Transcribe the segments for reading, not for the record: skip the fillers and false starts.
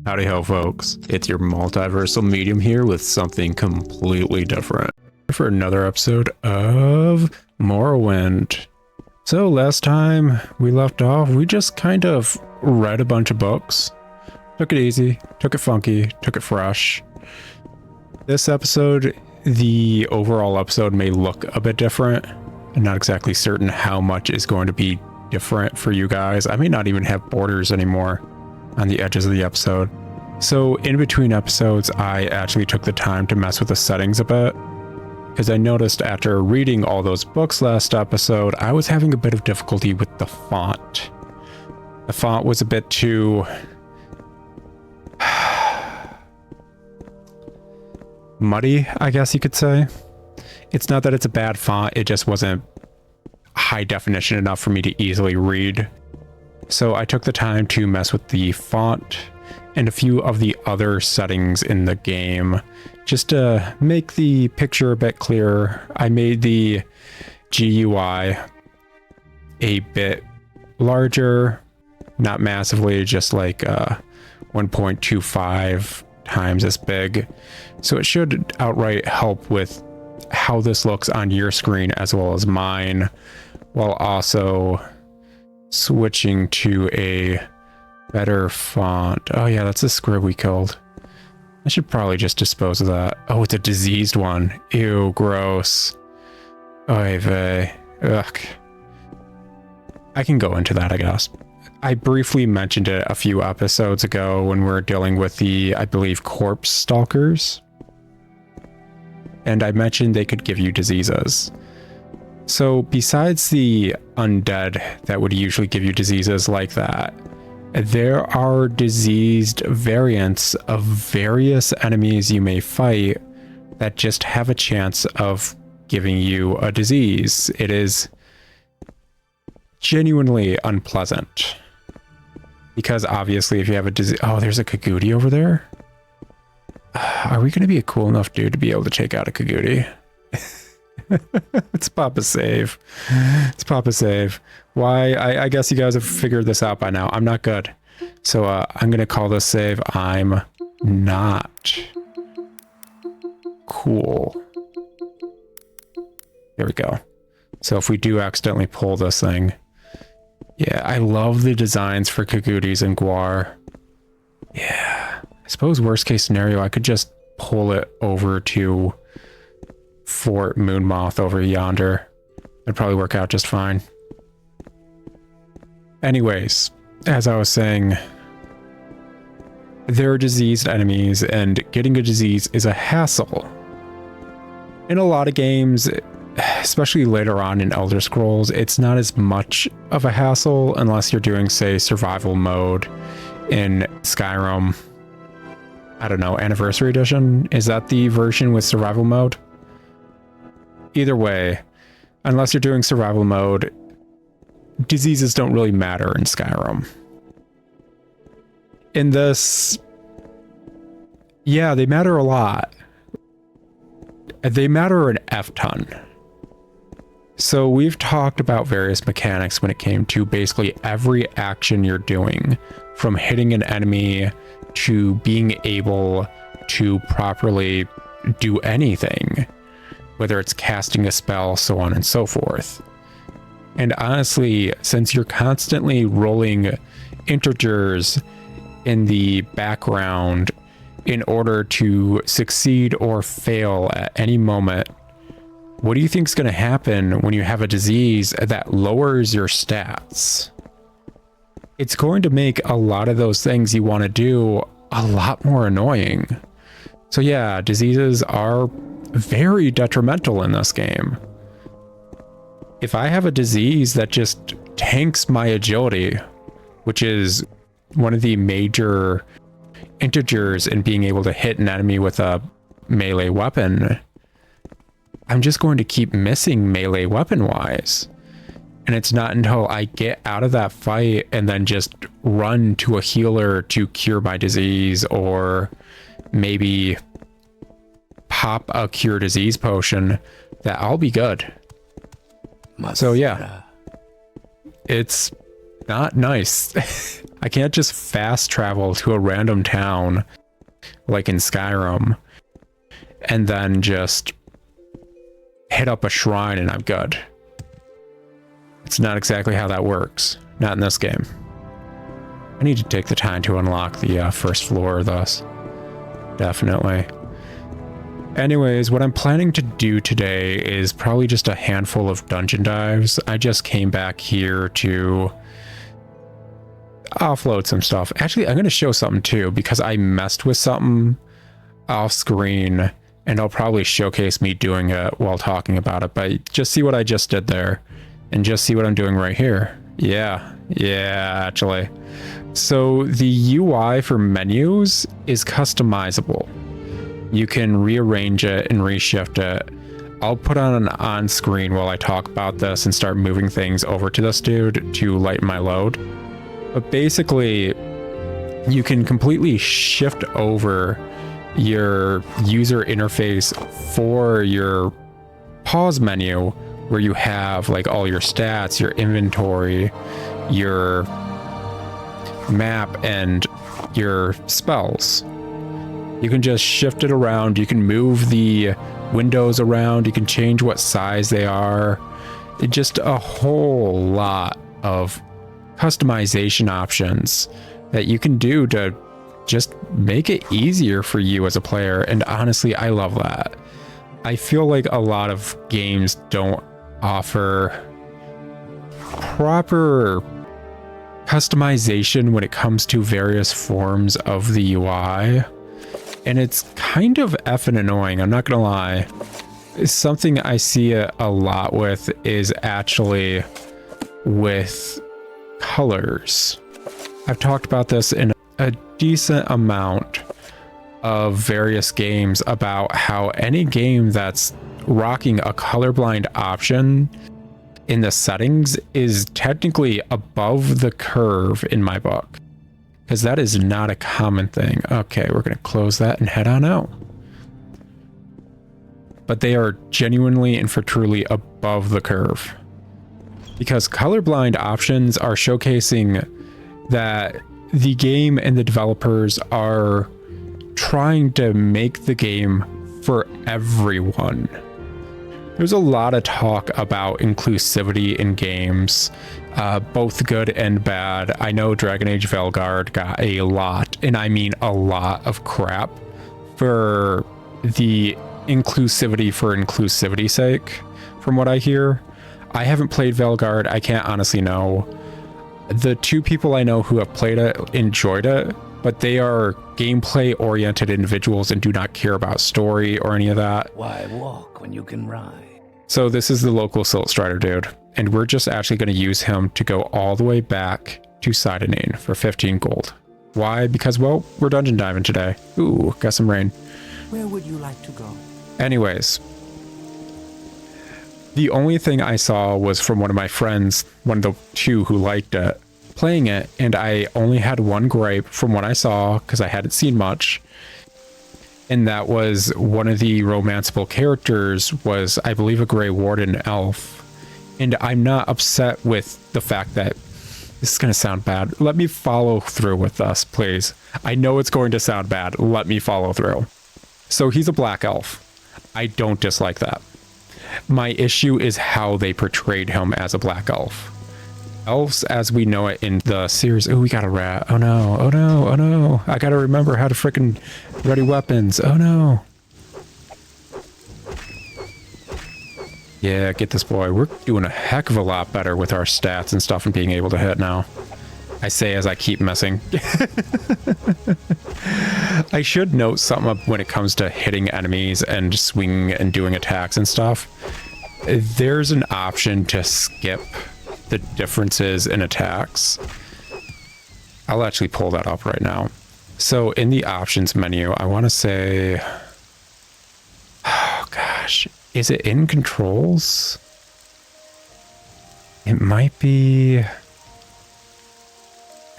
Howdy ho, folks. It's your multiversal medium here with something completely different for another episode of Morrowind. So last time we left off, we just kind of read a bunch of books. Took it easy, took it funky, took it fresh. This episode, the overall episode may look a bit different. I'm not exactly certain how much is going to be different for you guys. I may not even have borders anymore on the edges of the episode. So in between episodes, I actually took the time to mess with the settings a bit, because I noticed after reading all those books last episode, I was having a bit of difficulty with the font. The font was a bit too muddy, I guess you could say. It's not that it's a bad font, it just wasn't high definition enough for me to easily read. So I took the time to mess with the font and a few of the other settings in the game just to make the picture a bit clearer. I made the GUI a bit larger, not massively, just like 1.25 times as big. So it should outright help with how this looks on your screen as well as mine, while also switching to a better font. Oh yeah, that's a scrib we killed. I should probably just dispose of that. Oh, it's a diseased one. Ew, gross. Oy vey. Ugh. I can go into that, I guess. I briefly mentioned it a few episodes ago when we were dealing with the, I believe, corpse stalkers. And I mentioned they could give you diseases. So besides the undead that would usually give you diseases like that, there are diseased variants of various enemies you may fight that just have a chance of giving you a disease. It is genuinely unpleasant. Because obviously if you have a disease... Oh, there's a Kagudi over there? Are we going to be a cool enough dude to be able to take out a Kagudi? Let's pop a save. Let's pop a save. Why? I guess you guys have figured this out by now. I'm not good. So I'm going to call this save I'm not cool. There we go. So if we do accidentally pull this thing. Yeah, I love the designs for Kagudis and Guar. Yeah. I suppose worst case scenario, I could just pull it over to Fort Moonmoth over yonder. It'd probably work out just fine. Anyways, as I was saying, there are diseased enemies, and getting a disease is a hassle. In a lot of games, especially later on in Elder Scrolls, it's not as much of a hassle unless you're doing, say, survival mode in Skyrim. I don't know, Anniversary Edition? Is that the version with survival mode? Either way, unless you're doing survival mode, diseases don't really matter in Skyrim. In this, yeah, they matter a lot. They matter an F-ton. So we've talked about various mechanics when it came to basically every action you're doing, from hitting an enemy to being able to properly do anything, whether it's casting a spell, so on and so forth. And honestly, since you're constantly rolling integers in the background in order to succeed or fail at any moment, what do you think is going to happen when you have a disease that lowers your stats? It's going to make a lot of those things you want to do a lot more annoying. So yeah, diseases are very detrimental in this game. If I have a disease that just tanks my agility, which is one of the major integers in being able to hit an enemy with a melee weapon, I'm just going to keep missing melee weapon wise. And it's not until I get out of that fight and then just run to a healer to cure my disease, or maybe pop a cure disease potion, that I'll be good. So yeah, it's not nice. I can't just fast travel to a random town like in Skyrim and then just hit up a shrine and I'm good. It's not exactly how that works. Not in this game. I need to take the time to unlock the first floor thus. Definitely. Anyways, what I'm planning to do today is probably just a handful of dungeon dives. I just came back here to offload some stuff. Actually, I'm going to show something too because I messed with something off screen and I'll probably showcase me doing it while talking about it. But just see what I just did there and just see what I'm doing right here. Yeah, actually. So the UI for menus is customizable. You can rearrange it and reshift it. I'll put on screen while I talk about this and start moving things over to this dude to lighten my load. But basically, you can completely shift over your user interface for your pause menu where you have like all your stats, your inventory, your map, and your spells. You can just shift it around. You can move the windows around. You can change what size they are. It's just a whole lot of customization options that you can do to just make it easier for you as a player. And honestly, I love that. I feel like a lot of games don't offer proper customization when it comes to various forms of the UI. And it's kind of effing annoying, I'm not gonna lie. Something I see a lot with is actually with colors. I've talked about this in a decent amount of various games about how any game that's rocking a colorblind option in the settings is technically above the curve in my book. Because that is not a common thing. Okay, we're going to close that and head on out. But they are genuinely and for truly above the curve. Because colorblind options are showcasing that the game and the developers are trying to make the game for everyone. There's a lot of talk about inclusivity in games, both good and bad. I know Dragon Age Veilguard got a lot, and I mean a lot of crap for the inclusivity for inclusivity's sake, from what I hear. I haven't played Veilguard. I can't honestly know. The two people I know who have played it enjoyed it, but they are gameplay oriented individuals and do not care about story or any of that. Why walk when you can ride? So this is the local Silt Strider dude, and we're just actually going to use him to go all the way back to Sidenine for 15 gold. Why? Because, well, we're dungeon diving today. Ooh, got some rain. Where would you like to go? Anyways, the only thing I saw was from one of my friends, one of the two who liked it, playing it, and I only had one gripe from what I saw because I hadn't seen much. And that was one of the romanceable characters was, I believe, a Grey Warden elf. And I'm not upset with the fact that this is going to sound bad. Let me follow through with this, please. I know it's going to sound bad. Let me follow through. So he's a black elf. I don't dislike that. My issue is how they portrayed him as a black elf. Elves, as we know it in the series. Oh, we got a rat. Oh no, oh no, oh no. I gotta remember how to frickin' ready weapons. Oh no. Yeah, get this boy. We're doing a heck of a lot better with our stats and stuff and being able to hit now. I say as I keep messing. I should note something when it comes to hitting enemies and swinging and doing attacks and stuff. There's an option to skip the differences in attacks. I'll actually pull that up right now. So in the options menu, I want to say, oh gosh, is it in controls? It might be,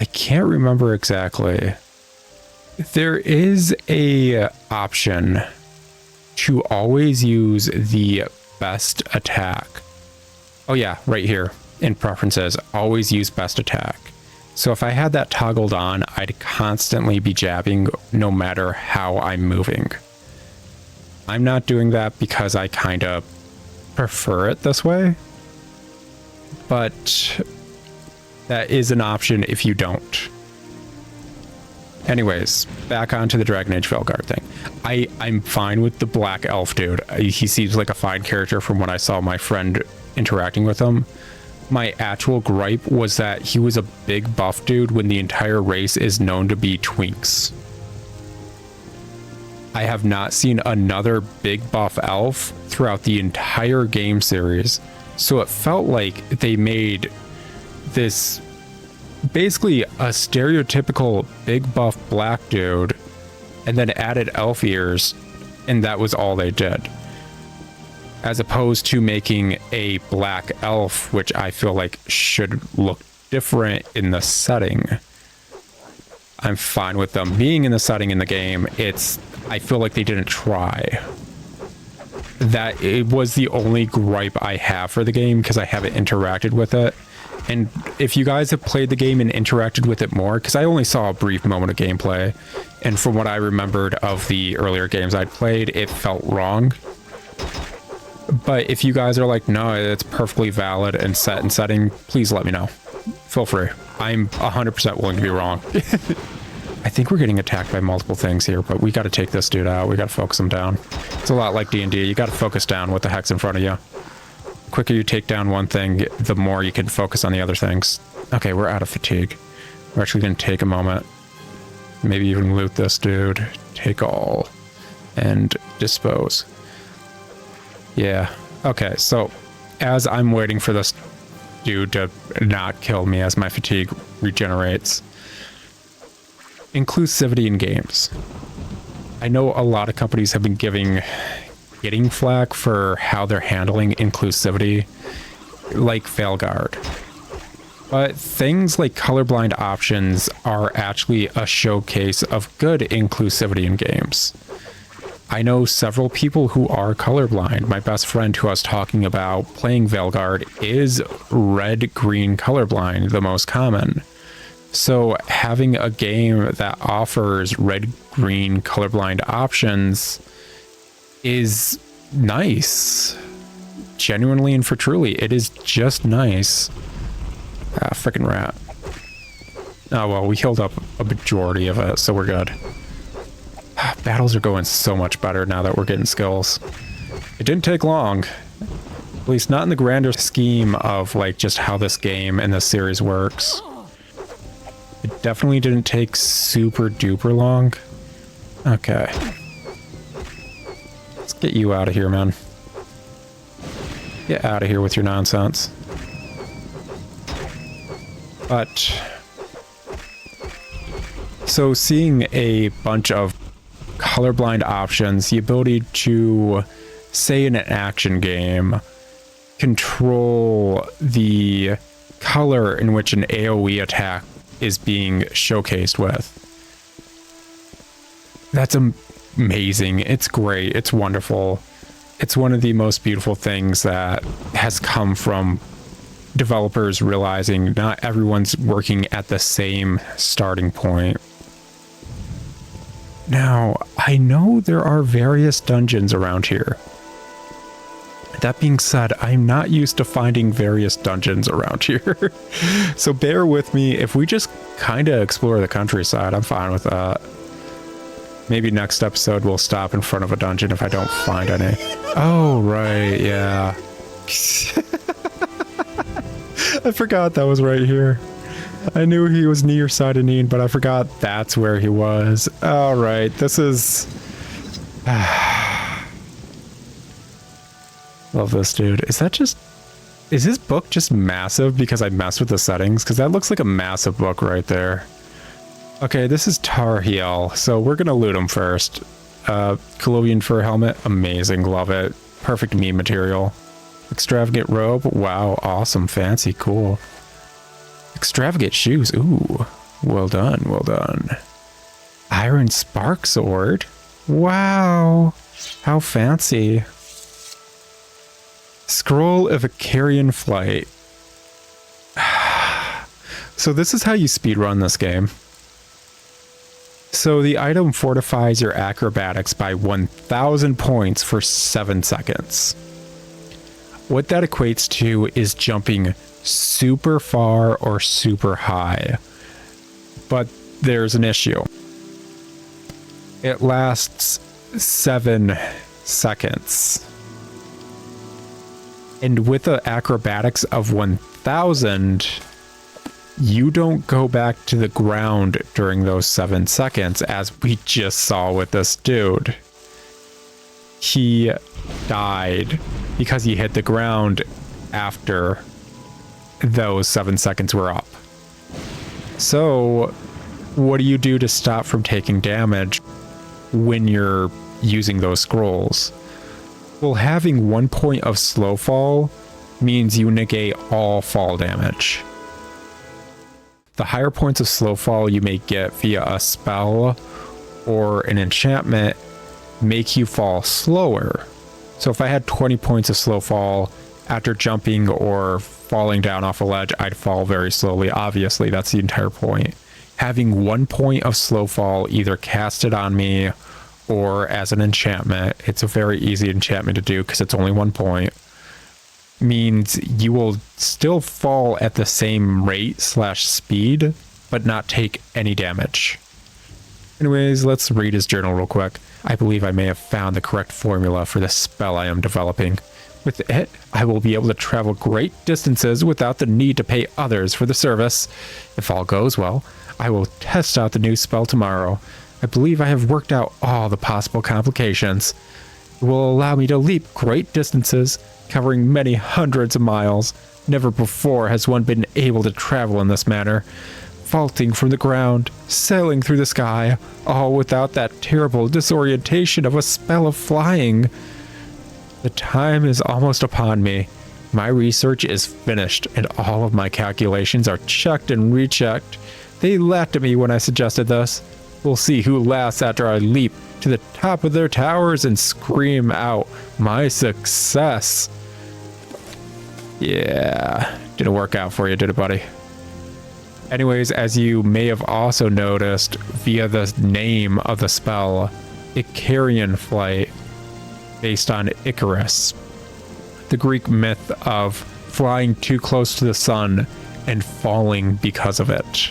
I can't remember exactly. There is a option to always use the best attack. Oh yeah, right here. in preferences, always use best attack. So if I had that toggled on, I'd constantly be jabbing no matter how I'm moving. I'm not doing that because I kind of prefer it this way, but that is an option if you don't. Anyways, back onto the Dragon Age Veilguard thing. I'm fine with the black elf dude. He seems like a fine character from what I saw my friend interacting with him. My actual gripe was that he was a big buff dude when the entire race is known to be twinks. I have not seen another big buff elf throughout the entire game series, so it felt like they made this basically a stereotypical big buff black dude and then added elf ears, and that was all they did. As opposed to making a black elf, which I feel like should look different in the setting. I'm fine with them being in the setting in the game. I feel like they didn't try. That it was the only gripe I have for the game because I haven't interacted with it. And if you guys have played the game and interacted with it more, because I only saw a brief moment of gameplay, and from what I remembered of the earlier games I'd played, it felt wrong. But if you guys are like, no, it's perfectly valid and set in setting, please let me know. Feel free. I'm 100% willing to be wrong. I think we're getting attacked by multiple things here, but we got to take this dude out. We got to focus him down. It's a lot like D&D. You got to focus down what the heck's in front of you. The quicker you take down one thing, the more you can focus on the other things. Okay, we're out of fatigue. We're actually going to take a moment. Maybe even loot this dude. Take all. And dispose. Yeah. Okay, so as I'm waiting for this dude to not kill me as my fatigue regenerates. Inclusivity in games. I know a lot of companies have been getting flack for how they're handling inclusivity, like Veilguard. But things like colorblind options are actually a showcase of good inclusivity in games. I know several people who are colorblind. My best friend who I was talking about playing Veilguard is red-green colorblind, the most common. So having a game that offers red-green colorblind options is nice. Genuinely and for truly, it is just nice. Ah, frickin' rat. Oh well, we healed up a majority of it, so we're good. Battles are going so much better now that we're getting skills. It didn't take long. At least not in the grander scheme of like just how this game and this series works. It definitely didn't take super duper long. Okay. Let's get you out of here, man. Get out of here with your nonsense. But so seeing a bunch of colorblind options, the ability to, say in an action game, control the color in which an AoE attack is being showcased with. That's amazing. It's great. It's wonderful. It's one of the most beautiful things that has come from developers realizing not everyone's working at the same starting point. Now, I know there are various dungeons around here. That being said, I'm not used to finding various dungeons around here. So bear with me. If we just kind of explore the countryside, I'm fine with that. Maybe next episode we'll stop in front of a dungeon if I don't find any. Oh, right, yeah. I forgot that was right here. I knew he was near Sidonin, but I forgot that's where he was. All right, this is... Love this dude. Is that just... Is his book just massive because I messed with the settings? Because that looks like a massive book right there. Okay, this is Tarhiel, so we're going to loot him first. Colovian fur helmet. Amazing. Love it. Perfect meme material. Extravagant robe. Wow. Awesome. Fancy. Cool. Extravagant shoes. Ooh. Well done. Well done. Iron spark sword. Wow. How fancy. Scroll of Icarian flight. So this is how you speedrun this game. So the item fortifies your acrobatics by 1,000 points for 7 seconds. What that equates to is jumping super far or super high. But there's an issue. It lasts 7 seconds. And with the acrobatics of 1,000, you don't go back to the ground during those 7 seconds, as we just saw with this dude. He died because he hit the ground after those 7 seconds were up. So, what do you do to stop from taking damage when you're using those scrolls? Well, having 1 point of slow fall means you negate all fall damage. The higher points of slow fall you may get via a spell or an enchantment make you fall slower. So if I had 20 points of slow fall, after jumping or falling down off a ledge, I'd fall very slowly. Obviously, that's the entire point. Having 1 point of slow fall either casted on me or as an enchantment, it's a very easy enchantment to do because it's only 1 point, means you will still fall at the same rate / speed, but not take any damage. Anyways, let's read his journal real quick. I believe I may have found the correct formula for the spell I am developing. With it, I will be able to travel great distances without the need to pay others for the service. If all goes well, I will test out the new spell tomorrow. I believe I have worked out all the possible complications. It will allow me to leap great distances, covering many hundreds of miles. Never before has one been able to travel in this manner. Vaulting from the ground, sailing through the sky, all without that terrible disorientation of a spell of flying. The time is almost upon me. My research is finished, and all of my calculations are checked and rechecked. They laughed at me when I suggested this. We'll see who laughs after I leap to the top of their towers and scream out my success. Yeah, didn't work out for you, did it, buddy? Anyways, as you may have also noticed via the name of the spell, Icarian Flight, based on Icarus, the Greek myth of flying too close to the sun and falling because of it.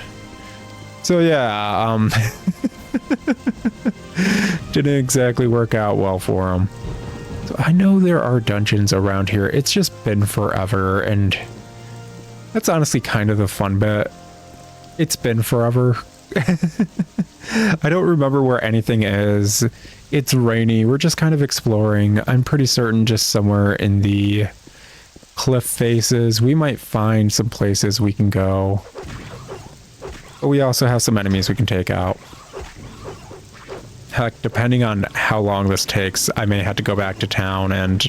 So yeah, didn't exactly work out well for him. So I know there are dungeons around here. It's just been forever, and that's honestly kind of the fun bit. It's been forever. I don't remember where anything is. It's rainy. We're just kind of exploring. I'm pretty certain just somewhere in the cliff faces. We might find some places we can go. But we also have some enemies we can take out. Heck, depending on how long this takes, I may have to go back to town and...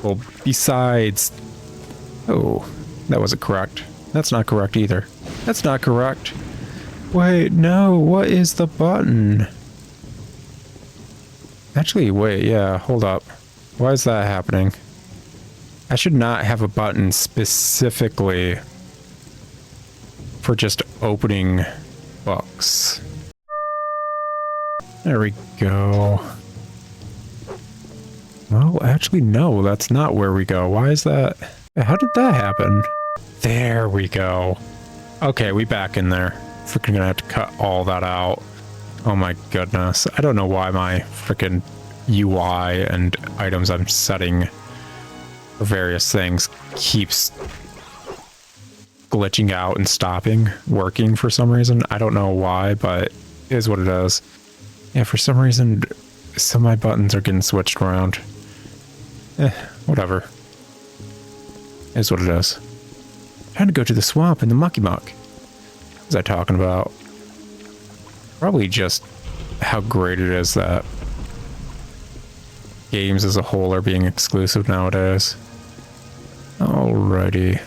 Well, besides... Oh, that wasn't correct. That's not correct either. That's not correct. Wait, no, what is the button? Actually, wait, yeah, hold up. Why is that happening? I should not have a button specifically for just opening books. There we go. Well, actually, no, that's not where we go. Why is that? How did that happen? There we go. Okay, we back in there. Freaking gonna have to cut all that out. Oh my goodness. I don't know why my freaking UI and items I'm setting for various things keeps glitching out and stopping working for some reason. I don't know why, but it is what it is. Yeah, for some reason, some of my buttons are getting switched around. Whatever. It is what it is. Trying to go to the swamp in the Mucky. What was I talking about? Probably just how great it is that games as a whole are being exclusive nowadays. Alrighty.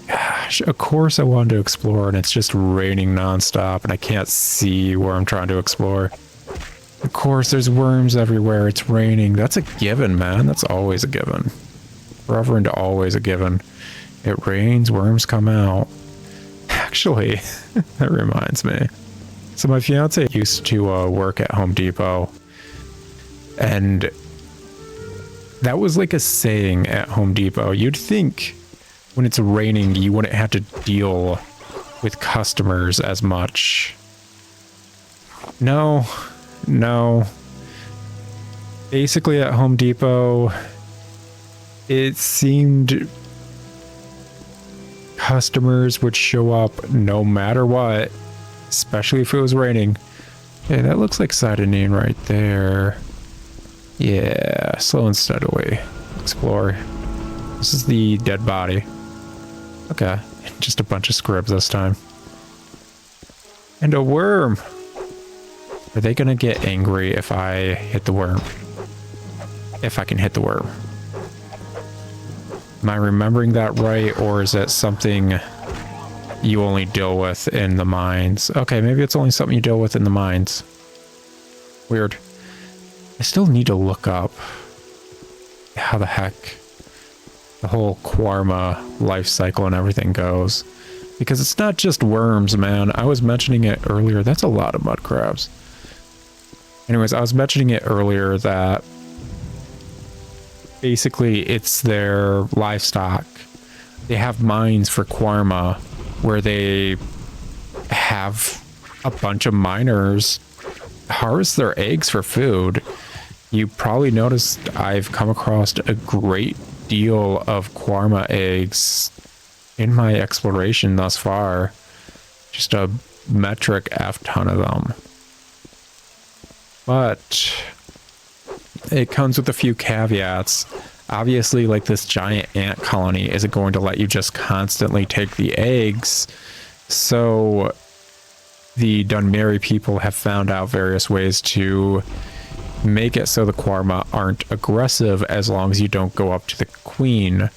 Gosh, of course I wanted to explore and it's just raining nonstop and I can't see where I'm trying to explore. Of course there's worms everywhere, it's raining. That's a given, man. That's always a given. Forever and always a given. It rains, worms come out. actually, that reminds me. So my fiance used to work at Home Depot, and that was like a saying at Home Depot. You'd think when it's raining, you wouldn't have to deal with customers as much. No. Basically at Home Depot, it seemed customers would show up no matter what, especially if it was raining. Hey, that looks like Sidonine right there. Yeah, slow and steadily. Explore. This is the dead body. Okay, just a bunch of scribs this time. And a worm! Are they gonna get angry if I hit the worm? If I can hit the worm. Am I remembering that right, or is that something you only deal with in the mines? Okay, maybe it's only something you deal with in the mines. Weird. I still need to look up how the heck the whole Quarma life cycle and everything goes. Because it's not just worms, man. I was mentioning it earlier. That's a lot of mud crabs. Anyways, I was mentioning it earlier that basically it's their livestock. They have mines for Quarma where they have a bunch of miners harvest their eggs for food. You probably noticed I've come across a great deal of Quarma eggs in my exploration thus far. Just a metric F ton of them. But it comes with a few caveats. Obviously, like this giant ant colony isn't going to let you just constantly take the eggs. So the Dunmeri people have found out various ways to make it so the Quarma aren't aggressive as long as you don't go up to the queen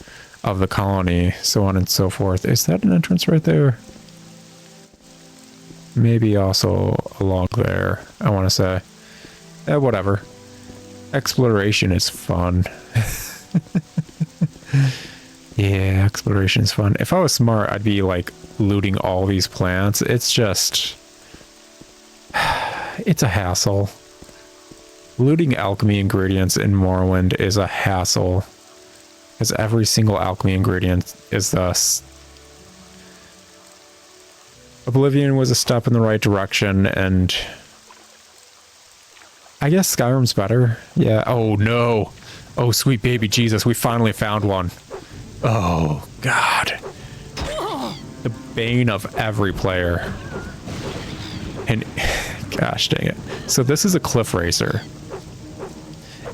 of the colony, so on and so forth. Is that an entrance right there? Maybe also along there, I want to say. Whatever. Exploration is fun. Yeah, exploration is fun. If I was smart, I'd be like looting all these plants. It's just... it's a hassle. Looting alchemy ingredients in Morrowind is a hassle. Because every single alchemy ingredient is thus. Oblivion was a step in the right direction, and I guess Skyrim's better. Yeah. Oh no. Oh sweet baby Jesus, we finally found one. Oh God. The bane of every player. And gosh dang it. So this is a cliff racer.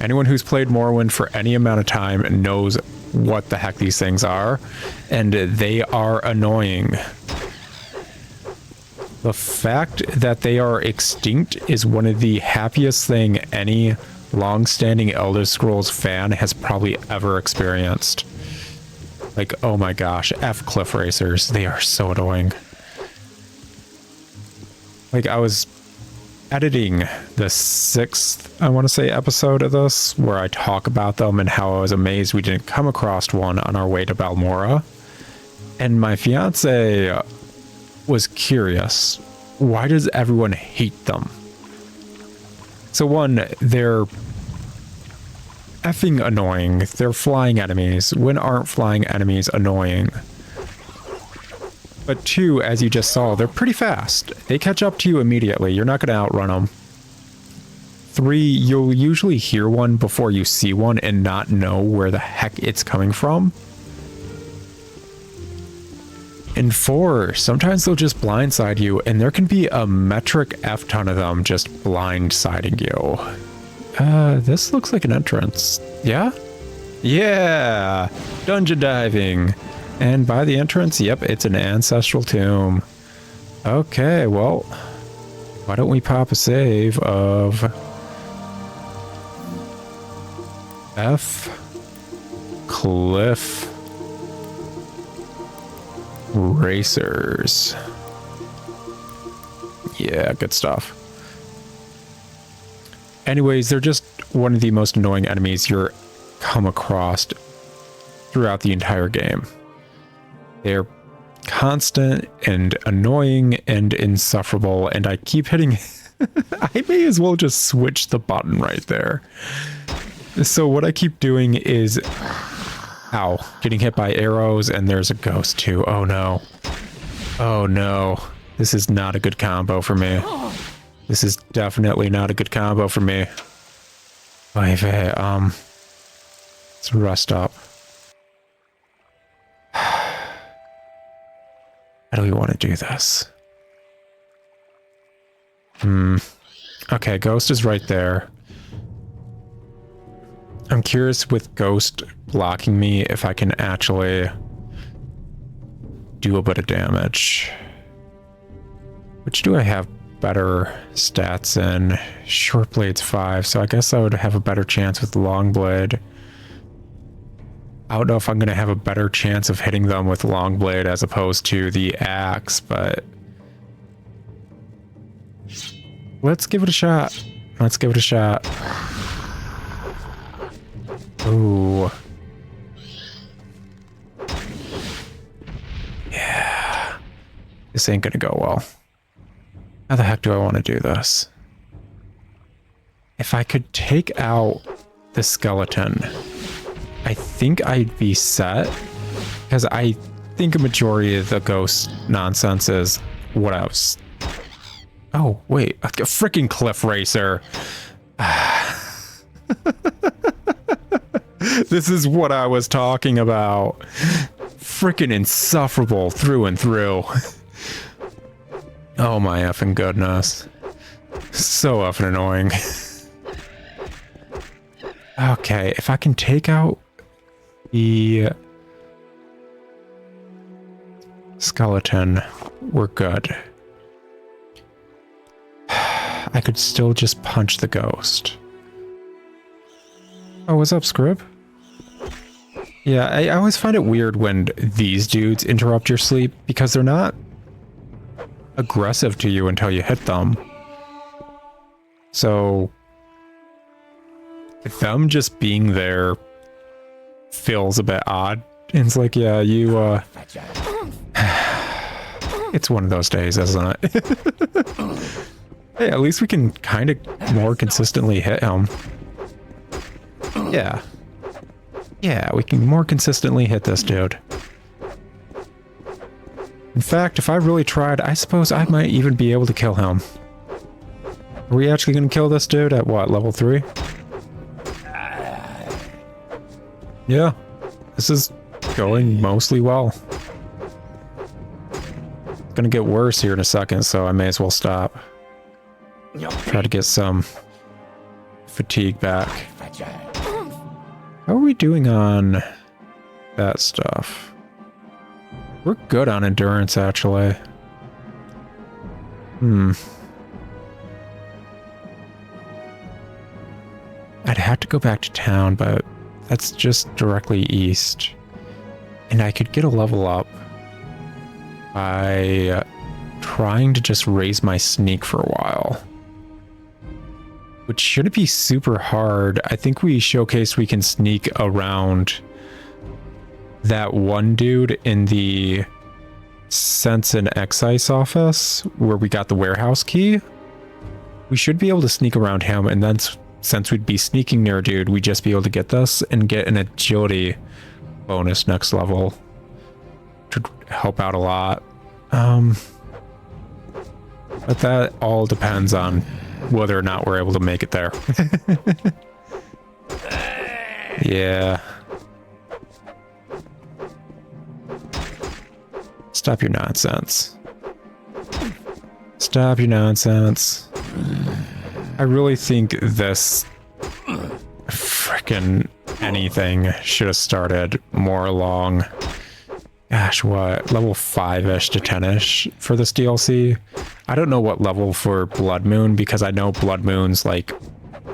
Anyone who's played Morrowind for any amount of time knows what the heck these things are, and they are annoying. The fact that they are extinct is one of the happiest thing any long-standing Elder Scrolls fan has probably ever experienced. Like, oh my gosh, F cliff racers, they are so annoying. Like, I was editing the 6th, I want to say, episode of this, where I talk about them and how I was amazed we didn't come across one on our way to Balmora. And my fiance was curious, why does everyone hate them? So one, they're effing annoying. They're flying enemies. When aren't flying enemies annoying? But two, as you just saw, they're pretty fast. They catch up to you immediately. You're not going to outrun them. Three, you'll usually hear one before you see one and not know where the heck it's coming from. And four, sometimes they'll just blindside you, and there can be a metric F ton of them just blindsiding you. This looks like an entrance. Yeah? Yeah! Dungeon diving! And by the entrance, yep, it's an ancestral tomb. Okay, well, why don't we pop a save of F Cliff Racers. Yeah, good stuff. Anyways, they're just one of the most annoying enemies you're come across throughout the entire game. They're constant and annoying and insufferable, and I keep hitting... I may as well just switch the button right there. So what I keep doing is... Ow. Getting hit by arrows, and there's a ghost too. Oh no. Oh no. This is not a good combo for me. This is definitely not a good combo for me. Wait, let's rest up. How do we want to do this? Okay, Ghost is right there. I'm curious with Ghost blocking me if I can actually do a bit of damage. Which do I have better stats in? Short Blade's 5, so I guess I would have a better chance with Long Blade. I don't know if I'm going to have a better chance of hitting them with Long Blade as opposed to the axe, but... Let's give it a shot. Let's give it a shot. Ooh. Yeah. This ain't gonna go well. How the heck do I want to do this? If I could take out the skeleton, I think I'd be set. Because I think a majority of the ghost nonsense is what I was... Oh, wait. A freaking cliff racer. This is what I was talking about. Freaking insufferable through and through. Oh my effing goodness. So effing annoying. Okay, if I can take out the skeleton, we're good. I could still just punch the ghost. Oh, what's up, Scrib? Yeah, I always find it weird when these dudes interrupt your sleep because they're not aggressive to you until you hit them. So, them just being there feels a bit odd. And it's like, yeah, you, it's one of those days, isn't it? Hey, at least we can kind of more consistently hit him. Yeah. Yeah, we can more consistently hit this dude. In fact, if I really tried, I suppose I might even be able to kill him. Are we actually going to kill this dude at what, level 3? Yeah, this is going mostly well. It's going to get worse here in a second, so I may as well stop. Try to get some fatigue back. How are we doing on that stuff? We're good on endurance, actually. I'd have to go back to town, but that's just directly east. And I could get a level up by trying to just raise my sneak for a while. Which shouldn't be super hard. I think we showcased we can sneak around that one dude in the Sense and Excise office where we got the warehouse key. We should be able to sneak around him, and then since we'd be sneaking near a dude, we'd just be able to get this and get an agility bonus next level to help out a lot. But that all depends on whether or not we're able to make it there. Yeah. Stop your nonsense. Stop your nonsense. I really think this frickin' anything should have started more along, gosh, what, level 5-ish to 10-ish for this DLC. I don't know what level for Blood Moon, because I know Blood Moon's like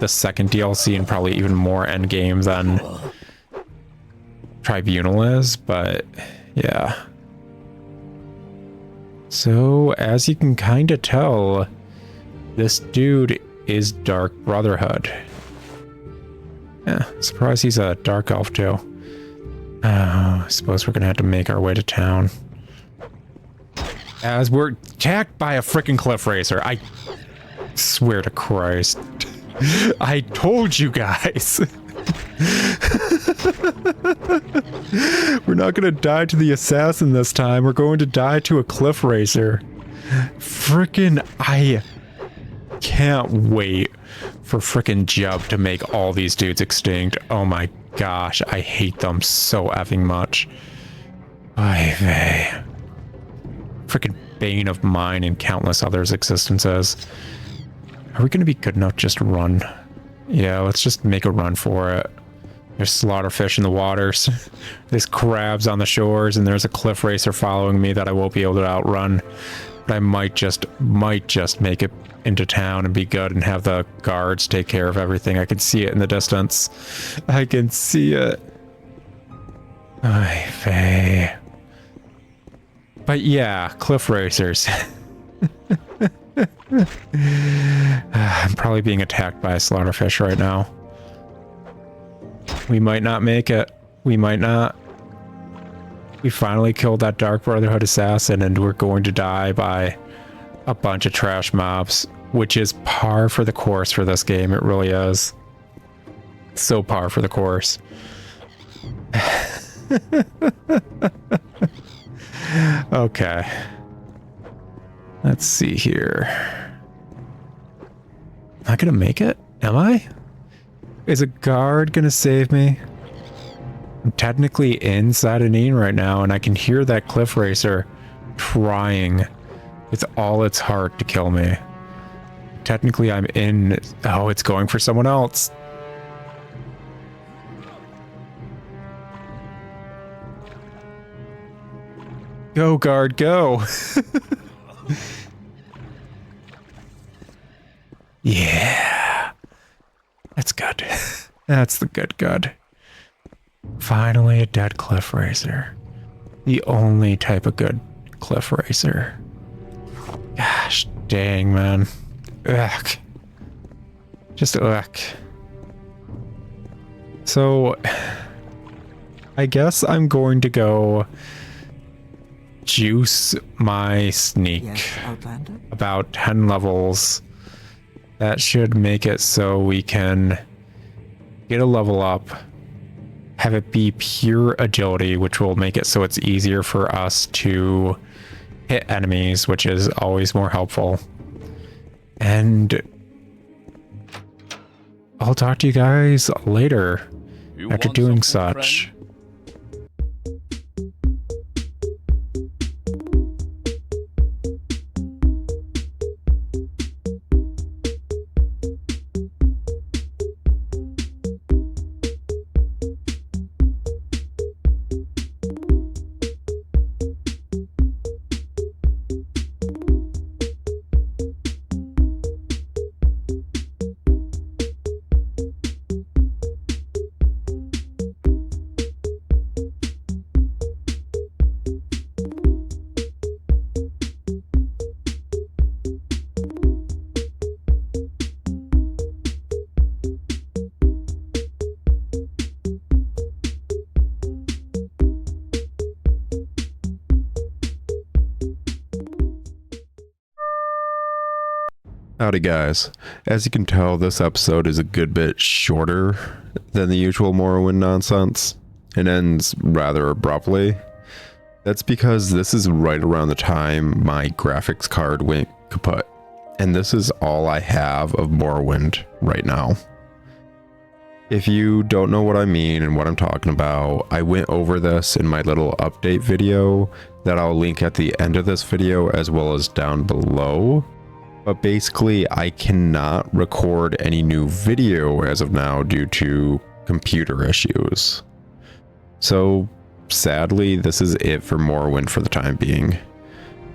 the second DLC and probably even more endgame than Tribunal is, but yeah. So, as you can kind of tell, this dude is Dark Brotherhood. Yeah, surprised he's a Dark Elf too. I suppose we're gonna have to make our way to town. as we're attacked by a freaking cliff racer. I swear to Christ. I told you guys. We're not going to die to the assassin this time. We're going to die to a cliff racer. Frickin' I can't wait for frickin' Jub to make all these dudes extinct. Oh my gosh, I hate them so effing much. Ay vey. Frickin' bane of mine and countless others' existences. Are we gonna be good enough just to run? Yeah, let's just make a run for it. There's slaughterfish in the waters. There's crabs on the shores, and there's a cliff racer following me that I won't be able to outrun. But I might just make it into town and be good and have the guards take care of everything. I can see it in the distance. I can see it. Ay vey. But yeah, cliff racers. I'm probably being attacked by a slaughterfish right now. We might not make it. We might not. We finally killed that Dark Brotherhood assassin, and we're going to die by a bunch of trash mobs, which is par for the course for this game. It really is. So par for the course. Okay. Let's see here. Am I gonna make it? Am I? Is a guard gonna save me? I'm technically inside an inn right now, and I can hear that cliff racer trying with all its heart to kill me. Technically, I'm in... Oh, it's going for someone else. Go, guard, go. Yeah. That's good. That's the good. Finally, a dead cliff racer. The only type of good cliff racer. Gosh dang, man. Ugh. Just ugh. So, I guess I'm going to go juice my sneak. Yes, Outlander? About 10 levels. That should make it so we can get a level up, have it be pure agility, which will make it so it's easier for us to hit enemies, which is always more helpful. And I'll talk to you guys later after doing such. Howdy guys. As you can tell, this episode is a good bit shorter than the usual Morrowind nonsense and ends rather abruptly. That's because this is right around the time my graphics card went kaput, and this is all I have of Morrowind right now. If you don't know what I mean and what I'm talking about, I went over this in my little update video that I'll link at the end of this video as well as down below. But basically, I cannot record any new video as of now due to computer issues. So, sadly, this is it for Morrowind for the time being.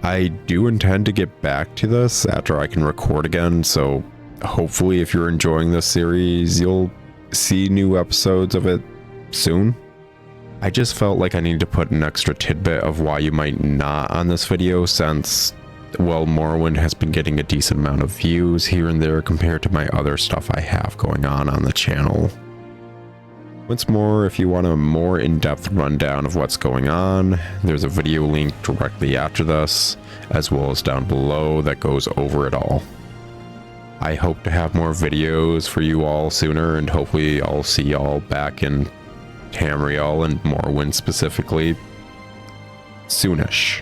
I do intend to get back to this after I can record again, so hopefully if you're enjoying this series, you'll see new episodes of it soon. I just felt like I needed to put an extra tidbit of why you might not on this video since, well, Morrowind has been getting a decent amount of views here and there compared to my other stuff I have going on the channel. Once more, if you want a more in-depth rundown of what's going on, there's a video link directly after this, as well as down below that goes over it all. I hope to have more videos for you all sooner, and hopefully I'll see y'all back in Tamriel and Morrowind specifically soonish.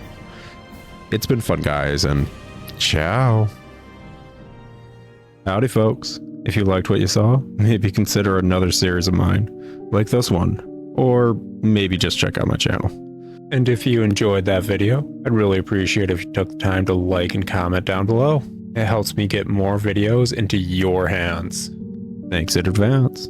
It's been fun, guys, and ciao. Howdy, folks. If you liked what you saw, maybe consider another series of mine, like this one, or maybe just check out my channel. And if you enjoyed that video, I'd really appreciate if you took the time to like and comment down below. It helps me get more videos into your hands. Thanks in advance.